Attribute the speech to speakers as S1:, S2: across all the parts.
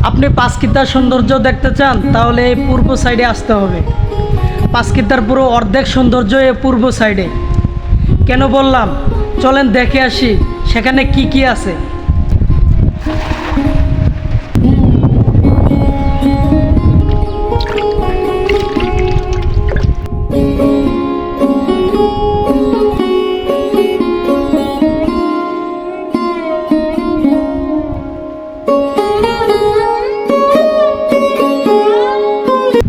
S1: আপনি পাঁচকিতার সৌন্দর্য দেখতে চান তাহলে এই পূর্ব সাইডে আসতে হবে। পাঁচকিতার পুরো অর্ধেক সৌন্দর্য এই পূর্ব সাইডে। কেন বললাম, চলেন দেখে আসি সেখানে কি কি আছে।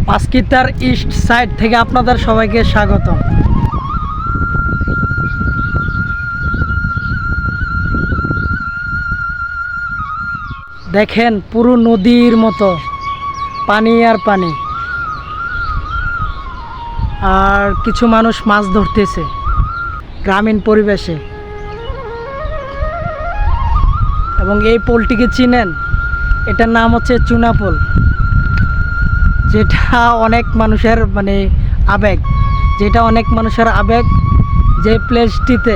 S1: পাঁচকিতার ইস্ট সাইড থেকে আপনাদের সবাইকে স্বাগতম। দেখেন পুরো নদীর মতো পানি আর পানি, আর কিছু মানুষ মাছ ধরতেছে গ্রামীণ পরিবেশে। এবং এই পোলটিকে চিনেন, এটার নাম হচ্ছে চুনা পোল, যেটা অনেক মানুষের আবেগ, যে প্লেসটিতে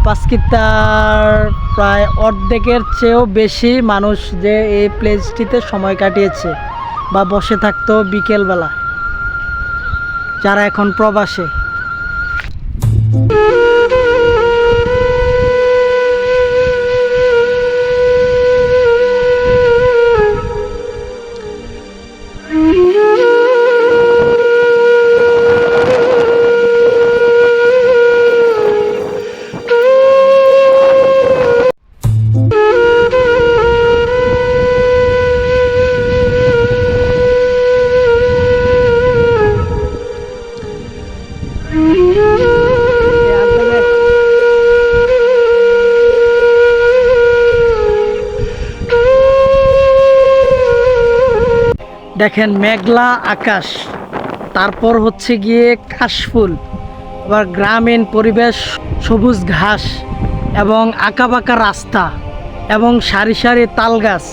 S1: পাঁচকিতার প্রায় অর্ধেকের চেয়েও বেশি মানুষ যে এই প্লেসটিতে সময় কাটিয়েছে বা বসে থাকতো বিকেলবেলা, যারা এখন প্রবাসে। দেখেন মেঘলা আকাশ, তারপর হচ্ছে গিয়ে কাশফুল, আবার গ্রামীণ পরিবেশ, সবুজ ঘাস এবং আঁকাবাঁকা রাস্তা এবং সারি সারি তাল গাছ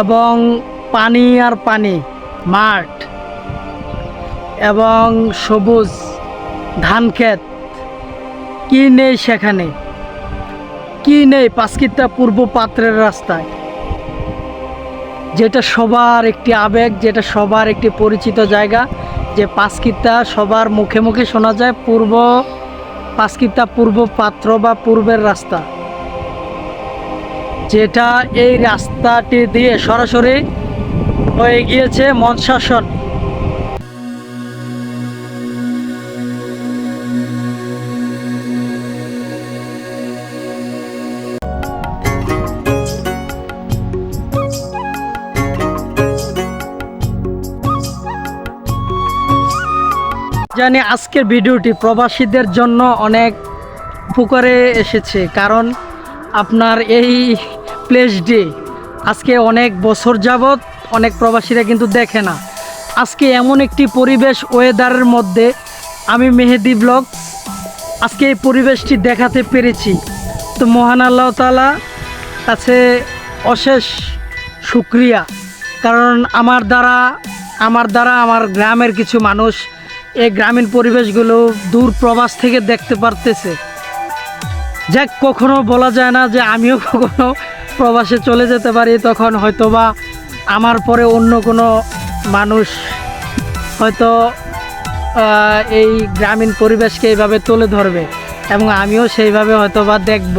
S1: এবং পানি আর পানি, মাঠ এবং সবুজ ধান ক্ষেত। কি নেই সেখানে, কি নেই পাঁচকিতা পূর্ব পাত্রের রাস্তায়, যেটা সবার একটি আবেগ, যেটা সবার একটি পরিচিত জায়গা, যে পাঁচকিতা সবার মুখে মুখে শোনা যায় পাঁচকিতা পূর্ব পাত্র বা পূর্বের রাস্তা, যেটা এই রাস্তাটি দিয়ে সরাসরি হয়ে গিয়েছে মনশাসন। জানি আজকের ভিডিওটি প্রবাসীদের জন্য অনেক উপকারে এসেছে, কারণ আপনার এই প্লেসটি আজকে অনেক বছর যাবত অনেক প্রবাসীরা কিন্তু দেখে না। আজকে এমন একটি পরিবেশ ওয়েদারের মধ্যে আমি মেহেদি ব্লগ আজকে এই পরিবেশটি দেখাতে পেরেছি। তো মহান আল্লাহ তাআলা কাছে অশেষ শুকরিয়া, কারণ আমার দ্বারা আমার গ্রামের কিছু মানুষ এই গ্রামীণ পরিবেশগুলো দূর প্রবাস থেকে দেখতে পারতেছে। যাক, কখনো বলা যায় না যে আমিও কখনো প্রবাসে চলে যেতে পারি, তখন হয়তোবা আমার পরে অন্য কোনো মানুষ হয়তো এই গ্রামীণ পরিবেশকে এইভাবে তুলে ধরবে এবং আমিও সেইভাবে হয়তোবা দেখব।